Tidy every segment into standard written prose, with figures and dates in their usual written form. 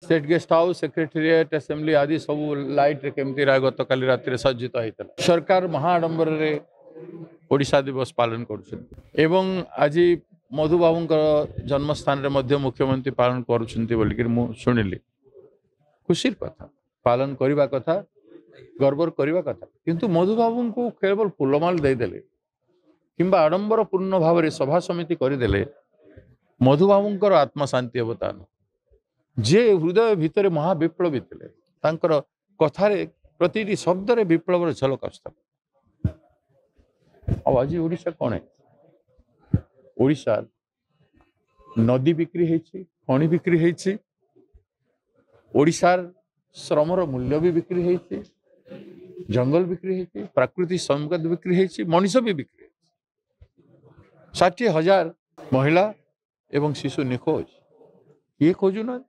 State guest house secretariat assembly आदि सब light रे केमती गत काली राति सज्जित होता सरकार महाआडंबर रे ओडिशा दिवस पालन कर आज मधुबाबू जन्मस्थान रे मध्य मुख्यमंत्री पालन कर शुणिली खुशी कथा पालन करने कथा गर्वर करने कथा किंतु मधुबाबू को केवल फूलमाल देदेले किंबा आडंबर पूर्ण भाव में सभा समिति करदे मधुबाबू आत्मा शांति अवतान जे हृदय भितर महाविप्लवी थे कथार प्रति शब्द रे विप्लव झलक आसता आज ओडिशा कौन है ओडिशा नदी बिक्री है खनि बिक्री है ओडिशार श्रमर मूल्य भी बिक्री है जंगल बिक्री है प्राकृतिक संपद बिक्री है मनीष भी बिक्री 60,000 महिला एवं शिशु निखोज ये खोजुना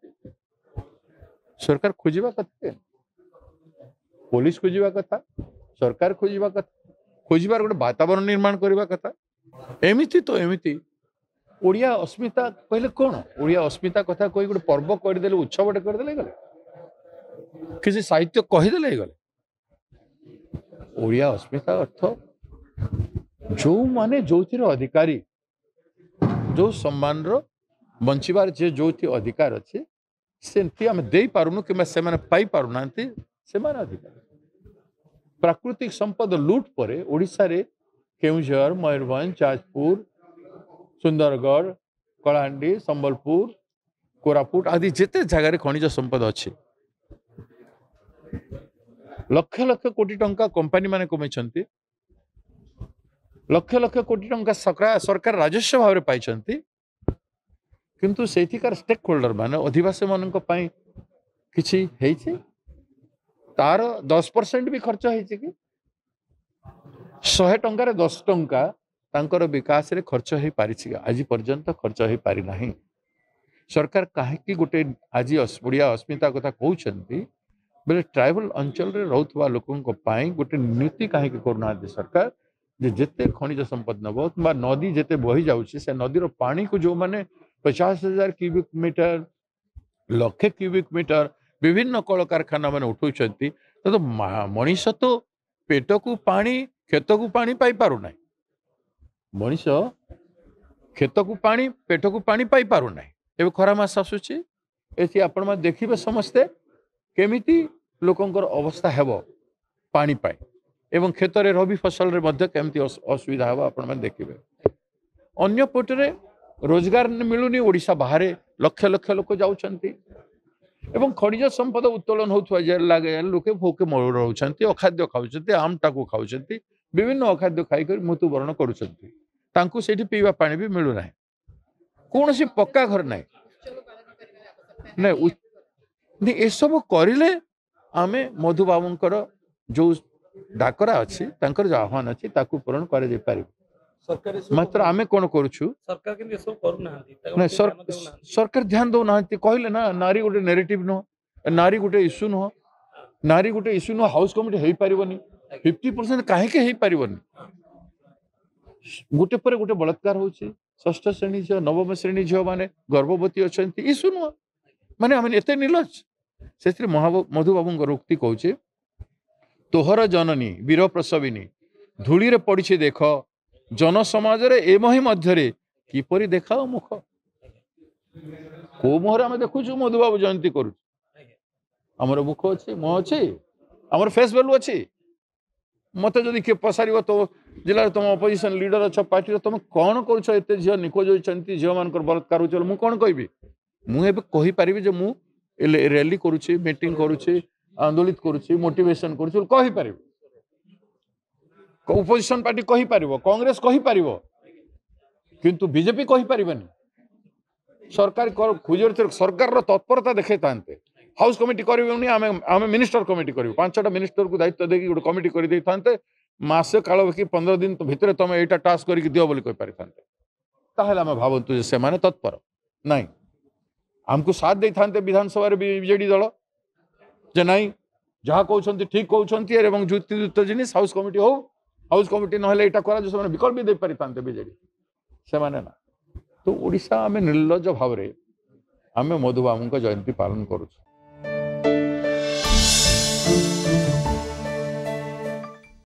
सरकार खोजा कथा पुलिस खोजा कथा सरकार खोजा कथा खोजार गोटे वातावरण निर्माण करने कथा एमती तो एमती ओडिया अस्मिता कहले कौन ओडिया अस्मिता कथा कोई गोटे पर्व करदे उत्सव करदे गले किसी साहित्य कहीदे गले ओडिया अस्मिता अर्थ जो माने जो अधिकारी जो सम्मान बंचार जे जो अधिकार अच्छे से आम दे पारुनु कि पाई पारुना से अधिकार प्राकृतिक संपद लुट पर ओडिशा रे केउझर मयूरभंज जाजपुर सुंदरगढ़ कलाहांडी संबलपुर कोरापुट आदि जिते जगार खनिज संपद अच्छे लक्ष लक्ष कोटी टंका कंपनी माने कमाई लक्ष लक्ष कोटी टंका सरकार राजस्व भाव में पाई किंतु सेठिकार स्टेक होल्डर माने अधिवासी मान किछि हेइछि तार 10% भी खर्च है कि 100 टंकार 10 टंका तांकर विकास रे खर्च हो पारि आज पर्यंत खर्च हो पारि नाही सरकार कहीं गोटे आज ओडिया अस्मिता कथा कहते बेले ट्राइबल अंचल रे रहउथवा लोकन को पाई गोटे नीति कहीं करूना सरकार जे जेते खनिज संपद नब कि नदी जेते बही जाउछि से नदीर पानी को जो माने 50,000 क्यूबिक मीटर लक्षे क्यूबिक मीटर विभिन्न कल कारखाना मान उठाउछंती तो मनीष तो पेट को पानी खेत को पानी पाई पारुना मनीष खेत को पानी पेट को पानी पाई पारुना एवं खरा मास आसुची एथि आपण मा देखिबे समस्ते केमिति लोकंकर अवस्था हेबो पानी पाई एवं खेत रे रबी फसल रे मध्य केमिति असुविधा हेबो आपण मा देखिबे अन्य पटरे रोजगार मिलुनी ओडिशा बाहर लक्ष लक्ष लोक जाउछंती एवं खनिज संपद उत्तोलन होथवा जे लागे लोके भोके मर रहउछंती अखाद्य खाउछंती आमटा को खाउछंती विभिन्न अखाद्य खाई कर मृत्युवरण करूछंती तांकू सेठी पीवा पानी भी मिलु नाही कोनोसी पक्का घर नाही नै ए सब करिले आमे मधुबाबूंकर जो डाकरा अच्छी तांकर जो आह्वान अच्छी ताकू पूरण करे जे पारिबो मात्र आमे कौन करुछु सरकार ध्यान दो ना कहले ना नारी गोटे नेरेटिव नुह नारी गोटे इश्यू नुह नारी गोटे इश्यू नुह हाउस कमिटी हो पारिबनी 50% कहीं पारिबनी गोटे पर गोटे बलात्कार होछि षष्ठ श्रेणी झील नवम श्रेणी झील माने गर्भवती अछंती इश्यू नुह माने आमे एते निर्लज से मधुबाबू उक्ति कहूचे तोहर जननी वीर प्रसविनी धूली रे पड़ी देख जन समाज रे एमही मध्य किपरि देखाओ मुख को मुहर आम देखु मधुबाबू जयंती करू आमर मुख अच्छे मुह अच्छे आमर फेस वैल्यू अच्छी मत जदि किए पसार तो जिले तुम अपोजिशन लीडर अच्छ पार्टी तुम कौन करते झील निखोज होती झील मान बलात्कार हो मुझे कौन कहबी मुझे पारि जे मु रैली करुच्ची मीटिंग करुच्ची आंदोलित करुच्ची मोटिवेशन करुच्ची कही पारि ओपोजिशन पार्टी कही पारिबो कांग्रेस कही पारिबो किंतु बीजेपी कही पारिबनी सरकार खोजर सरकार रो तत्परता देखे तांते हाउस कमिटी करबोनी आमे मिनिस्टर कमिटी करबो 5-6टा मिनिस्टर को दायित्व देकी गोटे कमिटी कर दे थांते मासे काल कि 15 दिन तो भितर तुम एटा टास्क करके दियो बोली कहि पारि थांते ताहेला आमे भाबंतु जे से माने तत्पर नहीं हमको साथ दे थांते विधानसभा रे बीजेडी दल जे नहीं जहाँ कहउछंती ठीक कहउछंती एवं जुक्तियुक्त जिनिस हाउस कमिटी हो हाउस कमिटी ना जो विकल्प भी दे पारि बीजेडी से माने ना तो ओडिशा आमे निर्लज भाव रे आम मधुबाबू जयंती पालन करुँ।